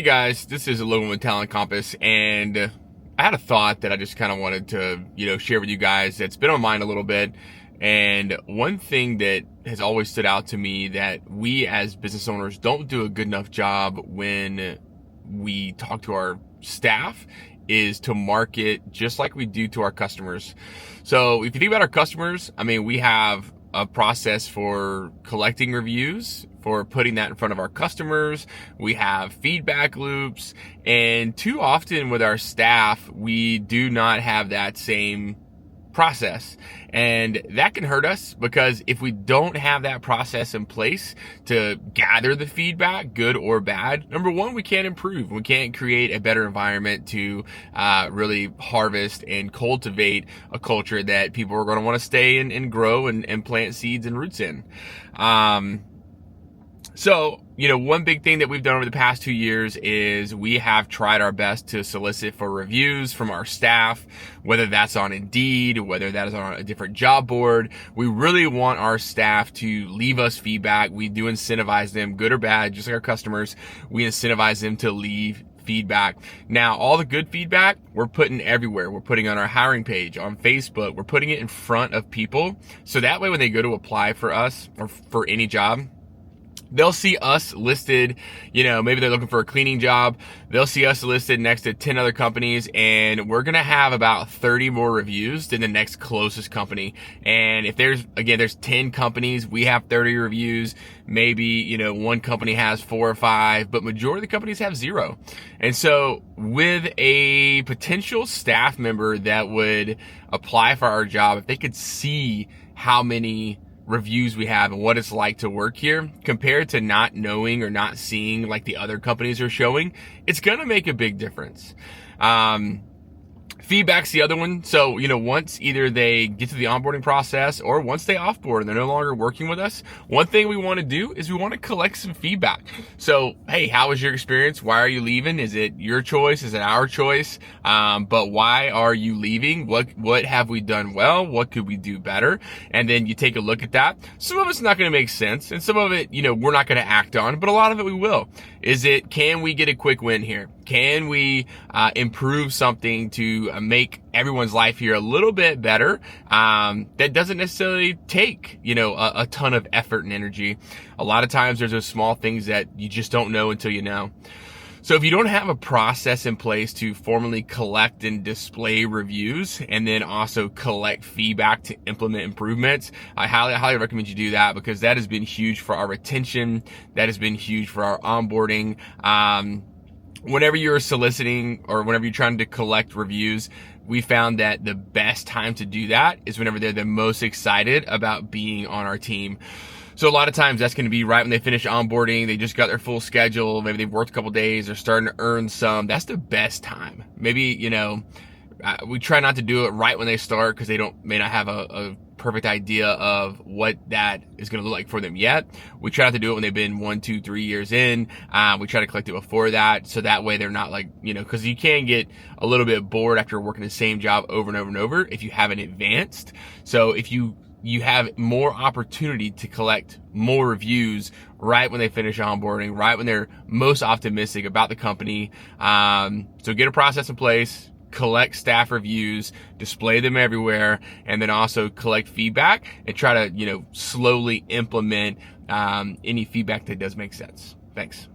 Hey guys, this is Logan with Talent Compass, and I had a thought that I just kind of wanted to, share with you guys that's been on mind a little bit. And one thing that has always stood out to me that we as business owners don't do a good enough job when we talk to our staff is to market just like we do to our customers. So if you think about our customers, we have a process for collecting reviews, for putting that in front of our customers. We have feedback loops, and too often with our staff, we do not have that same process. And that can hurt us because if we don't have that process in place to gather the feedback, good or bad, number one, we can't improve. We can't create a better environment to really harvest and cultivate a culture that people are going to want to stay and grow and plant seeds and roots in. So, one big thing that we've done over the past 2 years is we have tried our best to solicit for reviews from our staff, whether that's on Indeed, whether that is on a different job board. We really want our staff to leave us feedback. We do incentivize them, good or bad, just like our customers. We incentivize them to leave feedback. Now, all the good feedback, we're putting everywhere. We're putting on our hiring page, on Facebook. We're putting it in front of people. So that way, when they go to apply for us or for any job, they'll see us listed, maybe they're looking for a cleaning job. They'll see us listed next to 10 other companies, and we're going to have about 30 more reviews than the next closest company. And if there's 10 companies, we have 30 reviews. Maybe, one company has 4 or 5, but majority of the companies have 0. And so with a potential staff member that would apply for our job, if they could see how many reviews we have and what it's like to work here compared to not knowing or not seeing like the other companies are showing, it's gonna make a big difference. Feedback's the other one. So, once either they get to the onboarding process or once they offboard and they're no longer working with us, one thing we want to do is we want to collect some feedback. So, hey, how was your experience? Why are you leaving? Is it your choice? Is it our choice? But why are you leaving? What have we done well? What could we do better? And then you take a look at that. Some of it's not going to make sense, and some of it, we're not going to act on, but a lot of it we will. Can we get a quick win here? Can we improve something to make everyone's life here a little bit better? That doesn't necessarily take, a ton of effort and energy. A lot of times there's those small things that you just don't know until you know. So if you don't have a process in place to formally collect and display reviews and then also collect feedback to implement improvements, I highly recommend you do that, because that has been huge for our retention. That has been huge for our onboarding. Whenever you're soliciting or whenever you're trying to collect reviews, we found that the best time to do that is whenever they're the most excited about being on our team. So a lot of times that's going to be right when they finish onboarding. They just got their full schedule. Maybe they've worked a couple days. They're starting to earn some. That's the best time. Maybe, we try not to do it right when they start because they may not have a perfect idea of what that is going to look like for them yet. We try not to do it when they've been 1, 2, 3 years in. We try to collect it before that, so that way they're not because you can get a little bit bored after working the same job over and over and over if you haven't advanced. So if you have more opportunity to collect more reviews right when they finish onboarding, right when they're most optimistic about the company. So get a process in place, collect staff reviews, display them everywhere, and then also collect feedback and try to, slowly implement any feedback that does make sense. Thanks.